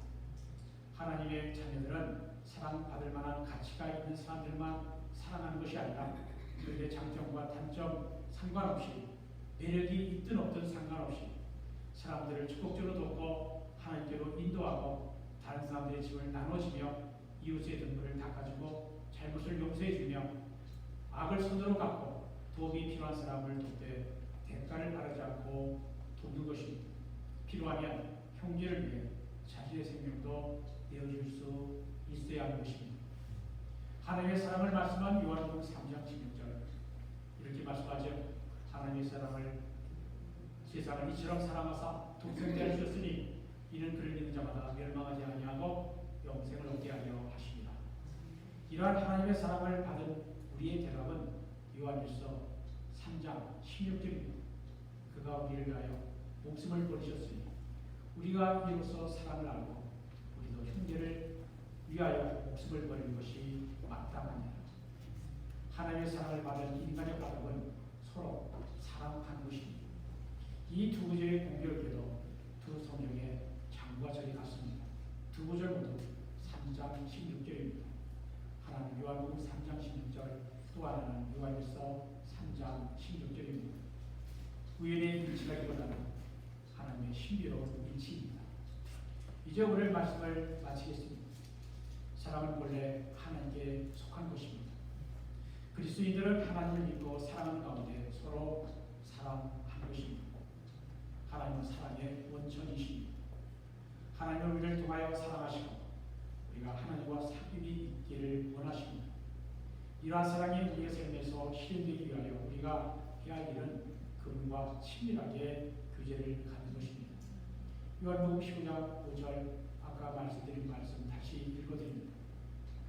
Speaker 1: 하나님의 자녀들은 사랑받을 만한 가치가 있는 사람들만 사랑하는 것이 아니라 그들의 장점과 단점 상관없이 매력이 있든 없든 상관없이 사람들을 적극적으로 돕고 하나님께로 인도하고 다른 사람들의 짐을 나눠주며 이웃의 등불을 닦아주고 잘못을 용서해주며 악을 손으로 갚고 도움이 필요한 사람을 돕되 대가를 바라지 않고 돕는 것입니다. 필요하면 형제를 위해 자신의 생명도 내어줄 수 있어야 하는 것입니다. 하나님의 사랑을 말씀한 요한복음 3장 16절 이렇게 말씀하죠. 하나님의 사랑을 세상을 이처럼 사랑하사 독생자를 주셨으니 이는 그를 믿는 자마다 멸망하지 아니하고 영생을 얻게 하려 하시니라. 이러한 하나님의 사랑을 받은 우리의 대답은 요한일서 3장 16절입니다. 그가 우리를 위하여 목숨을 버리셨으니 우리가 이로써 사랑을 알고 우리도 형제를 위하여 목숨을 버리는 것이 마땅하니라. 하나님의 사랑을 받은 인간의 과정은 서로 사랑하는 것입니다. 이 두 구절의 공교롭게도 두 성경의 장과 절이 같습니다. 두 구절 모두 3장 16절입니다. 하나는 요한복음 3장 16절, 또 하나는 요한일서 3장 16절입니다. 우연의 일치라기보다는 하나님의 신비로운 일치입니다. 이제 오늘 말씀을 마치겠습니다. 사랑은 본래 하나님께 속한 것입니다. 그리스도인들은 하나님을 믿고 사랑하는 가운데 서로 사랑하는 것입니다. 하나님은 사랑의 원천이십니다. 하나님은 우리를 통하여 사랑하시고 우리가 하나님과 사귐이 있기를 원하십니다. 이러한 사랑이 우리의 삶에서 실현되기 위하여 우리가 해야 할 일은 그분과 친밀하게 교제를 갖는 것입니다. 요한복음 19장 5절 아까 말씀드린 말씀 다시 읽어드립니다.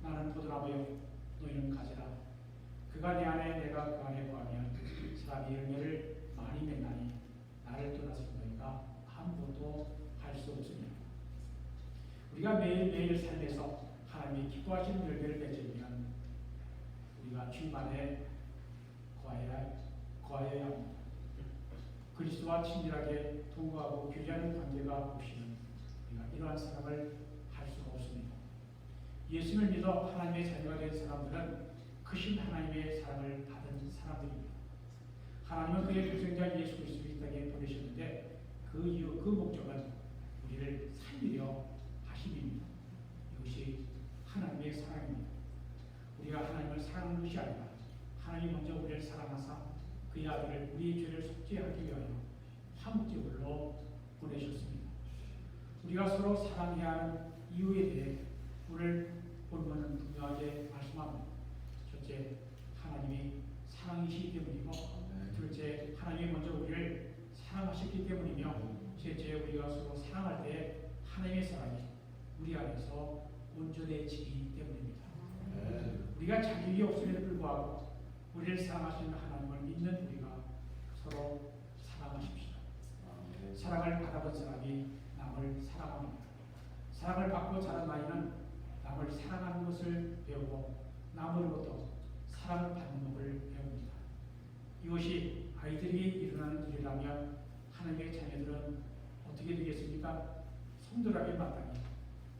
Speaker 1: 나는 포도나무요 너희는 가지라. 그가 내 안에 내가 그 안에 거하면 사람이 열매를 많이 맺나니 나를 떠나서 너희가 아무것도 할 수 없으며 우리가 매일매일 삶에서 하나님이 기뻐하시는 열매를 맺으면 우리가 주님 안에 거하여야 합니다. 그리스도와 친밀하게 동거하고 교제하는 관계가 없이는 우리가 이러한 사랑을 할 수가 없습니다. 예수를 믿어 하나님의 자녀가 된 사람들은 크신 하나님의 사랑을 받은 사람들입니다. 하나님은 그의 독생자 예수 그리스도를 이 땅에 보내셨는데 그 이유, 그 목적은 우리를 살리려 하심입니다. 이것이 하나님의 사랑입니다. 우리가 하나님을 사랑하는 것이 아니라 하나님이 먼저 우리를 사랑하사 그의 아들을 우리의 죄를 속죄하기 위하여 화목제물로 보내셨습니다. 우리가 서로 사랑해야 하는 이유에 대해 오늘 본문은 분명하게 말씀합니다. 첫째, 하나님이 사랑이시기 때문이고 둘째, 하나님이 먼저 우리를 사랑하셨기 때문이며 셋째, 우리가 서로 사랑할 때 하나님의 사랑이 우리 안에서 온전해지기 때문입니다. 우리가 자격이 없음에도 불구하고 우리를 사랑하시는 하나님을 믿는 우리가 서로 사랑하십시오. 사랑을 받아본 사람이 남을 사랑합니다. 사랑을 받고 자란 아이는 남을 사랑하는 것을 배우고 남으로부터 사랑을 받는 법을 배웁니다. 이것이 아이들이 일어나는 일이라면 하나님의 자녀들은 어떻게 되겠습니까? 성도라면 마땅히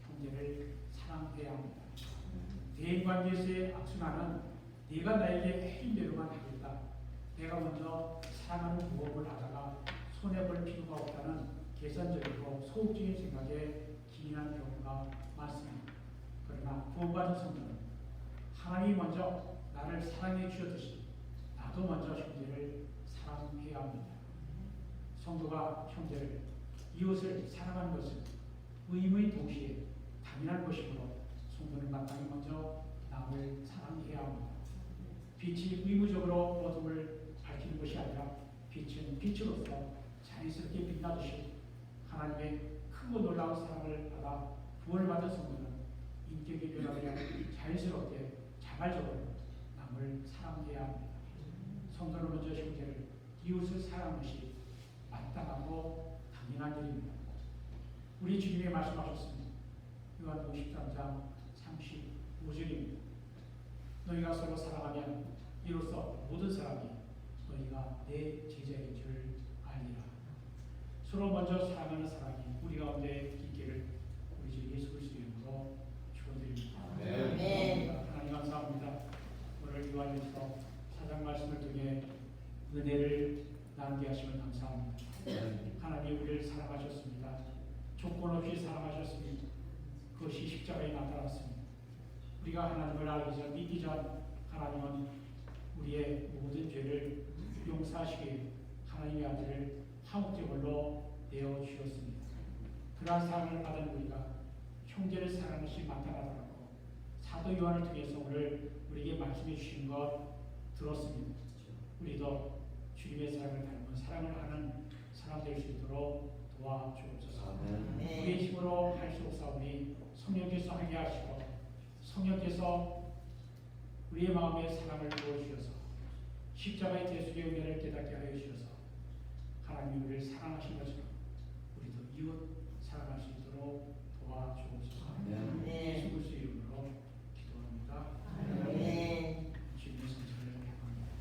Speaker 1: 형제를 사랑해야 합니다. 대인관계에서의 악순환은 네가 나에게 해준 대로만 하겠다. 내가 먼저 사랑하는 무엇을 하다가 손해볼 필요가 없다는 계산적이고 소극적인 생각에 기인한 경우가 많습니다. 그러나 구원받은 성도는 하나님이 먼저 나를 사랑해 주셨듯이 나도 먼저 형제를 사랑해야 합니다. 성도가 형제를 이웃을 사랑하는 것은 의무의 동시에 당연한 것이므로 성도는 마땅히 먼저 남을 사랑해야 합니다. 빛이 의무적으로 어둠을 밝히는 것이 아니라 빛은 빛으로서 자연스럽게 빛나듯이 하나님의 크고 놀라운 사랑을 받아 구원을 받은 성도는 인격의 변화를 자연스럽게 자발적으로 남을 사랑해야 합니다. 성도는 먼저 형제를 이웃을 사랑하는 것이 마땅하고 당연한 일입니다. 우리 주님이 말씀하셨습니다. 요한복음 13장 35절입니다. 너희가 서로 사랑하면 이로써 모든 사람이 너희가 내 제자인 줄 알리라. 서로 먼저 사랑하는 사랑이 우리 가운데 있기를 우리 주 예수 그리스도의 이름으로 축원드립니다. 하나님 감사합니다. 오늘 요한일서 4장 말씀을 통해 은혜를 나누게 하시면 감사합니다. 하나님 우리를 사랑하셨습니다. 조건 없이 사랑하셨습니다. 그것이 십자가에 나타났습니다. 우리가 하나님을 알기 전, 믿기 전 하나님은 우리의 모든 죄를 용서하시기 위해 하나님의 아들을 화목제물로 내어주셨습니다. 그러한 사랑을 받은 우리가 형제를 사랑하는 것이 마땅하더라고 사도 요한을 통해서 오늘 우리에게 말씀해 주신 것 들었습니다. 우리도 주님의 사랑을 닮은 사랑을 하는 사람 될 수 있도록 도와주옵소서. 우리의 힘으로 할 수 없사오니 성령께서 하게 하시고 성령께서 우리의 마음에 사랑을 부어주셔서 십자가의 대속의 은혜를 깨닫게 하여 주셔서 하나님이 우리를 사랑하신 것처럼 우리도 이웃 사랑할 수 있도록 도와주옵소서. 예수 그리스도의 이름으로 기도합니다. 주님의 성찬을 행합니다.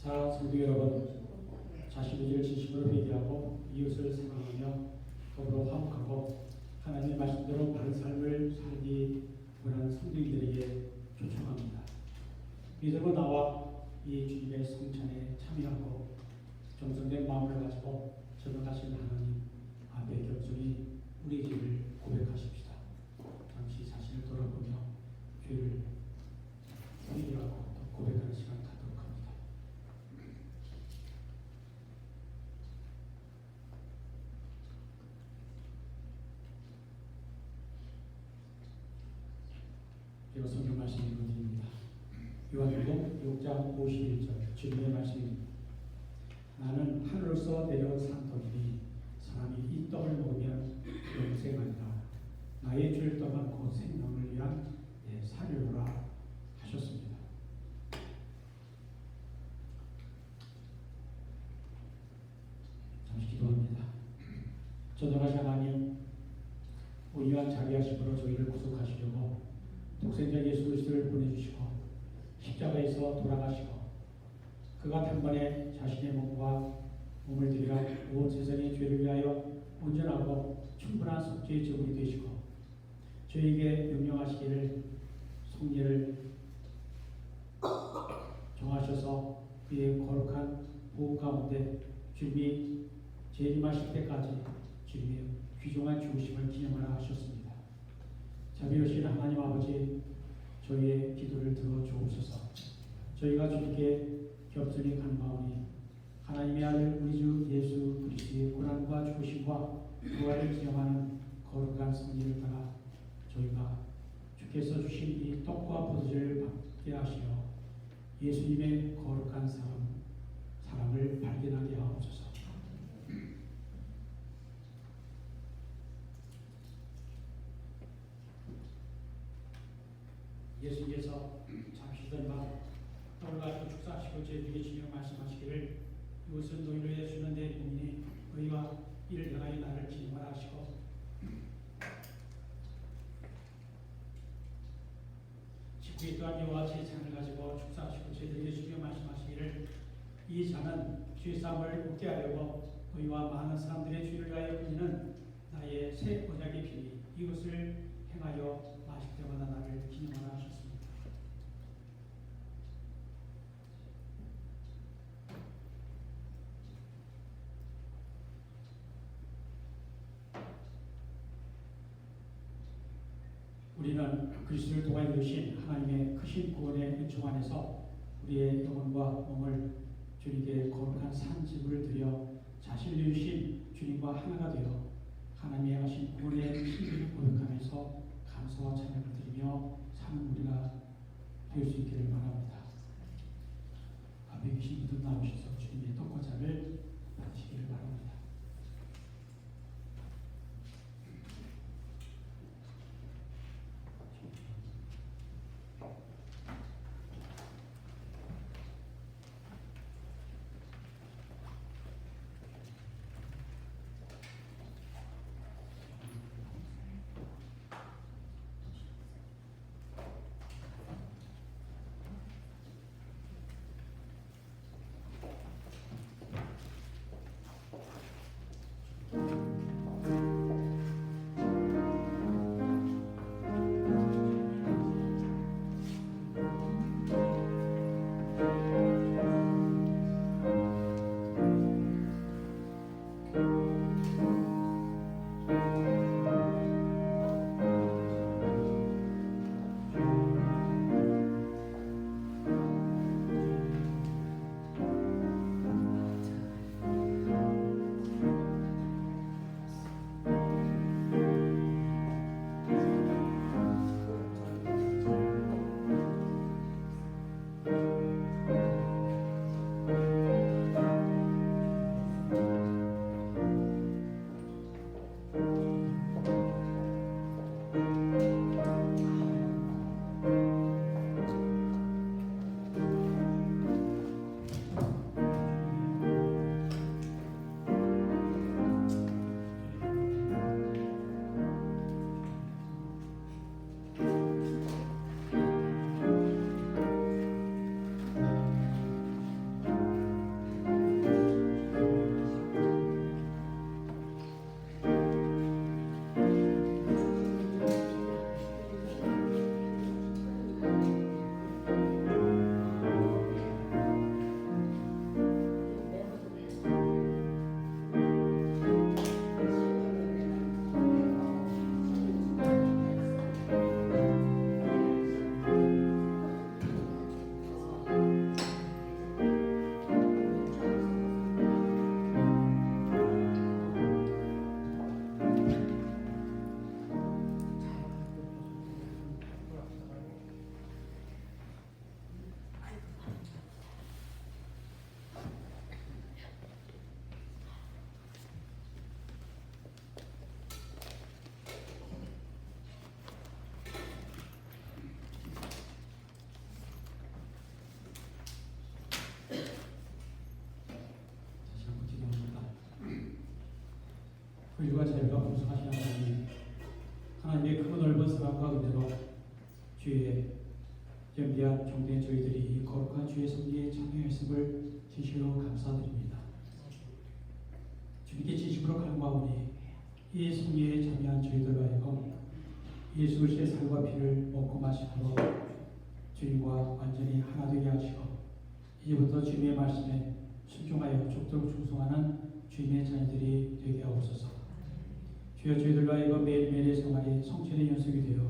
Speaker 1: 사랑하는 성도 여러분, 자신의 죄를 진심으로 회개하고 이웃을 사랑하며 더불어 화목하고 하나님의 말씀대로 바른 삶을 살기 원하는 성도인들에게 초청합니다. 믿음으로 나와 이 주님의 성찬에 참여하고 정성된 마음을 가지고 전능하신 하나님 앞에 겸손히 우리 죄를 고백하십시다. 잠시 자신을 돌아보며 죄를 회개하고 고백하는 시간 갖도록 합니다. 이어 성경 말씀 읽어드립니다. 요한복음 6장 51절 주님의 말씀입니다. 나는 하늘로서 내려온 산떡이니 사람이 이 떡을 먹으면 영생하리라. 나의 줄 떡은 곧 생명을 위한 내 사료라 하셨습니다. 잠시 기도합니다. 전능하신 하나님, 온유한 자비하심으로 저희를 구속하시려고 독생자 예수 그리스도를 보내주시고 십자가에서 돌아가시고 그가 단번에 자신의 몸을 들여 온 세상의 죄를 위하여 온전하고 충분한 속죄의 제물이 되시고 저에게 명령하시기를 성례를 정하셔서 그의 거룩한 보호 가운데 주님이 재림하실 때까지 주님의 귀중한 죽으심을 기념하라 하셨습니다. 자비로우신 하나님 아버지, 저희의 기도를 들어주옵소서. 저희가 주님께 겸손히 간구하오니 하나님의 아들 우리 주 예수 그리스도의 고난과 죽으심과 부활을 기념하는 거룩한 성례를 따라 저희가 주께서 주신 이 떡과 포도주를 받게 하시어 예수님의 거룩한 사랑을 발견하게 하옵소서. 예수님께서 잠시 전에 떡을 가지고 축사하시고 저희에게 주며 말씀하시기를 이것은 너희를 위해 주는 내 몸이니 너희와 이를 행하여 나를 기념하라 하시고 직후에 또한 이와 같이 잔을 가지고 축사하시고 저희에게 주며 말씀하시기를 이 잔은 죄사함을 얻게 하려고 너희와 많은 사람들의 죄를 위하여 흘리는 나의 새 언약의 피니 이것을 행하여 마실 때마다 나를 기념하라 하셨습니다. 우리는 그리스도를 통하여 이루신 하나님의 크신 구원의 은총 안에서 우리의 영혼과 몸을 주님께 거룩한 산지물을 드려 자신을 이루신 주님과 하나가 되어 하나님의 하신 구원의 신비를 고백하면서 감사와 찬양을 드리며 사는 우리가 될 수 있기를 바랍니다. 앞에 계신 분들 나오셔서 주님의 떡과 잔을 받으시기를 바랍니다. 의와 자유가 풍성하신 하나님, 하나님의 크고 넓은 사랑과 은혜로 주의 연비한 종된 저희들이 이 거룩한 주의 성리에 참여했음을 진실로 감사드립니다. 주님께 진심으로 갈망하오니 이 성리에 참여한 저희들로 하여금 예수 그리스도의 살과 피를 먹고 마시므로 주님과 완전히 하나 되게 하시고 이제부터 주님의 말씀에 순종하여 족도록 충성하는 주님의 자녀들이 되게 하옵소서. 주여 저희들로 하여금 매일매일의 생활이 성천의 연속이 되어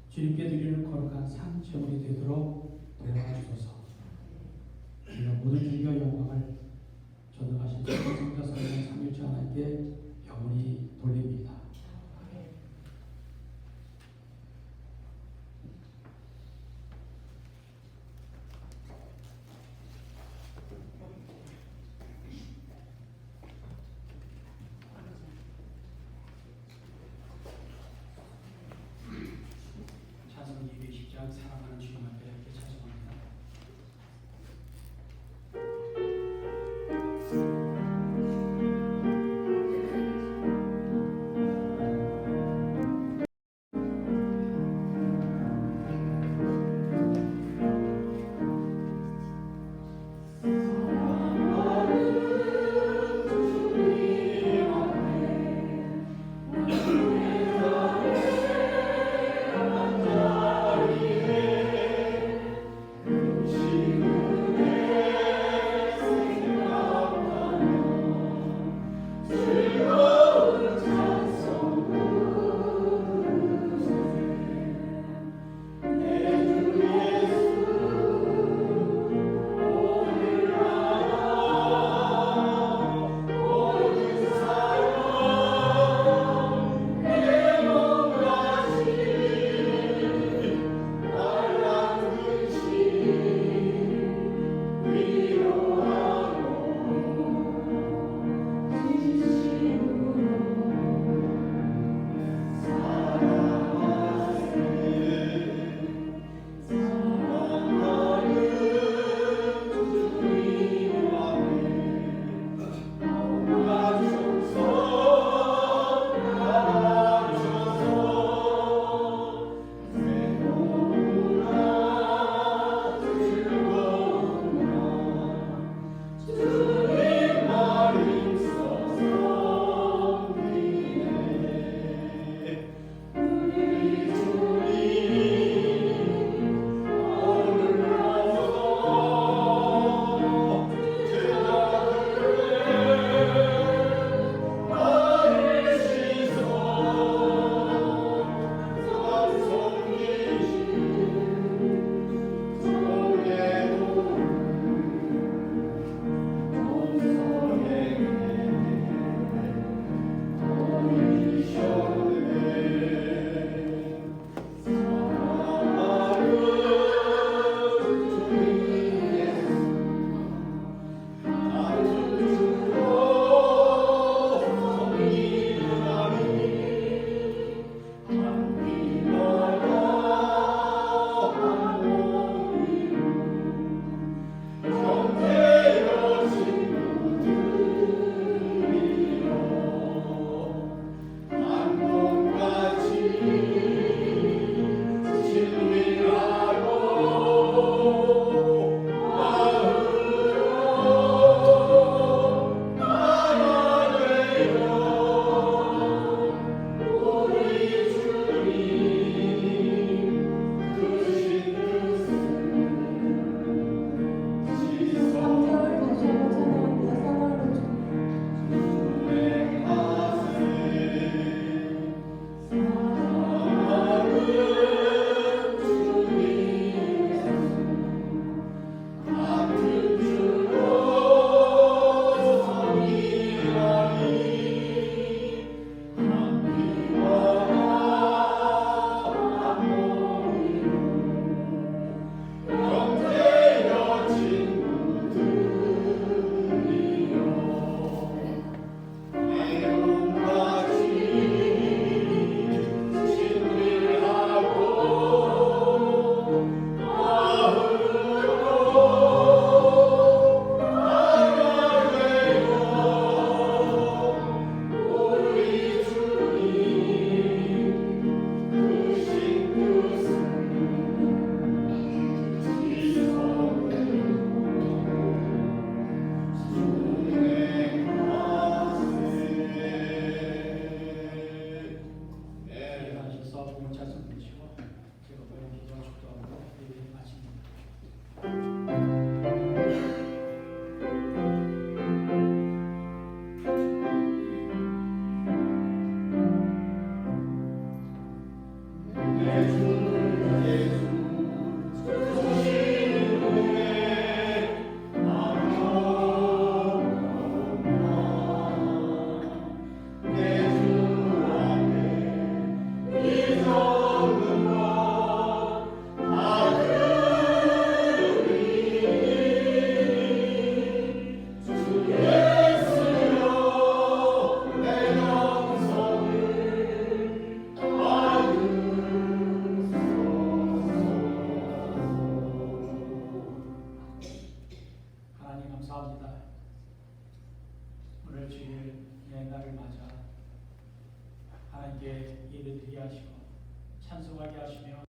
Speaker 1: 주님께 드리는 거룩한 산 제물이 되도록 도와주소서. 주여 모든 존귀와 영광을 전능하신 성자 성령 삼위일체 하나님께 영원히 돌립니다. 찬송 220장 사랑하는 주님 앞에 함께 찬송합니다.
Speaker 3: 주
Speaker 1: 예배드리게 하시고 찬송하게 하시며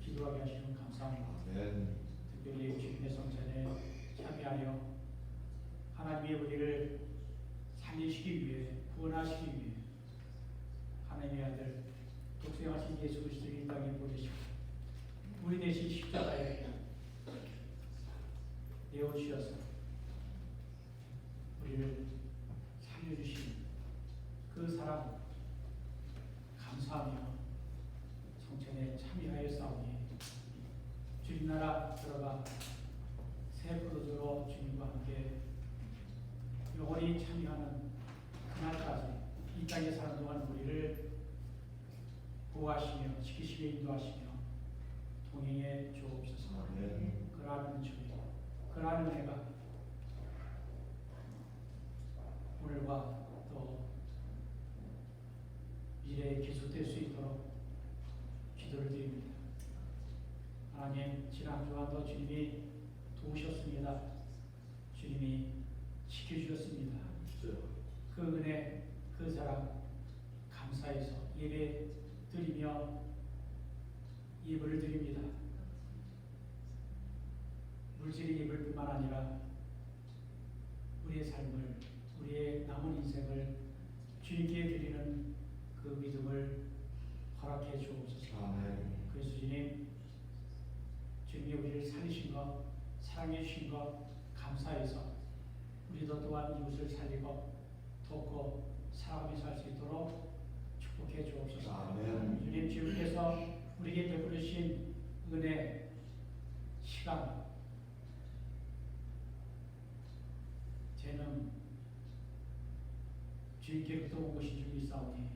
Speaker 1: 기도하게 하시면 감사합니다.
Speaker 4: 아멘.
Speaker 1: 특별히 주님의 성찬에 참여하여 하나님의 우리를 살리시기 위해 구원하시기 위해 하나님의 아들 독생하신 예수 그리스도를 이 땅에 보내시고 우리 대신 십자가에 내어주셔서 우리를 살려주신 그 사랑 감사하며 성찬에 참여하였사오니 주님 나라 들어가 새 포도주로 주님과 함께 영원히 참여하는 그날까지 이 땅에 사는 동안 우리를 보호하시며 지키시며 인도하시며 동행해 주옵소서.
Speaker 4: 아멘.
Speaker 1: 그러한 주님, 그러한 은혜가 오늘과 또 미래에 계속될 수 있도록 기도를 드립니다. 하나님, 지난 한 주간도 주님이 도우셨습니다. 주님이 지켜주셨습니다. 그 은혜, 그 사랑 감사해서 예배 드리며 예배를 드립니다. 물질의 예배를 뿐만 아니라 우리의 삶을, 우리의 남은 인생을 주님께 드리는 그 믿음을 허락해 주옵소서.
Speaker 4: 아멘.
Speaker 1: 그래서 주님, 주님이 우리를 살리신 것, 사랑해 주신 것 감사해서 우리도 또한 이웃을 살리고 돕고 사랑하며 살 수 있도록 축복해 주옵소서.
Speaker 4: 아멘.
Speaker 1: 주님, 주님께서 우리에게 베풀어 주신 은혜, 시간, 재능, 주님께로부터 온 것이 줄 믿사오니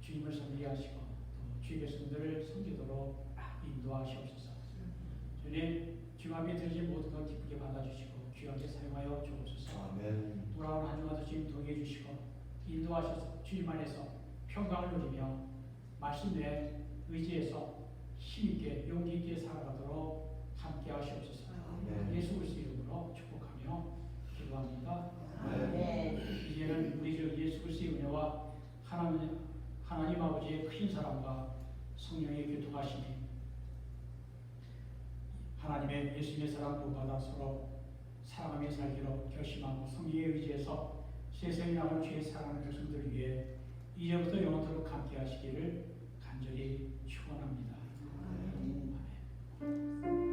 Speaker 1: 주님을 섬기하시고 또 주의 백성들을 섬기도록 인도하시옵소서. 주님, 주님 앞에 드리신 모든 것 기쁘게 받아주시고 귀하게 사용하여 주옵소서.
Speaker 4: 아멘.
Speaker 1: 돌아온 한 주간도 주님 동행해 주시고 인도하셔서 주님 안에서 평강을 누리며 말씀 내에 의지해서 힘있게 용기 있게 살아가도록 함께 하시옵소서.
Speaker 4: 아멘.
Speaker 1: 예수 그리스도 이름으로 축복하며 기도합니다.
Speaker 4: 아멘.
Speaker 1: 이제는 우리 주 예수 그리스도의 은혜와 하나님 아버지의 큰 사랑과 성령의 교통하심이 하나님의 예수님의 사랑 부받아 서로 사랑하며 살기로 결심하고 성령에 의지해서 세상에 나온 죄의 사랑하는 백성들을 위해 이제부터 영원토록 함께 하시기를 간절히 축원합니다. 아멘.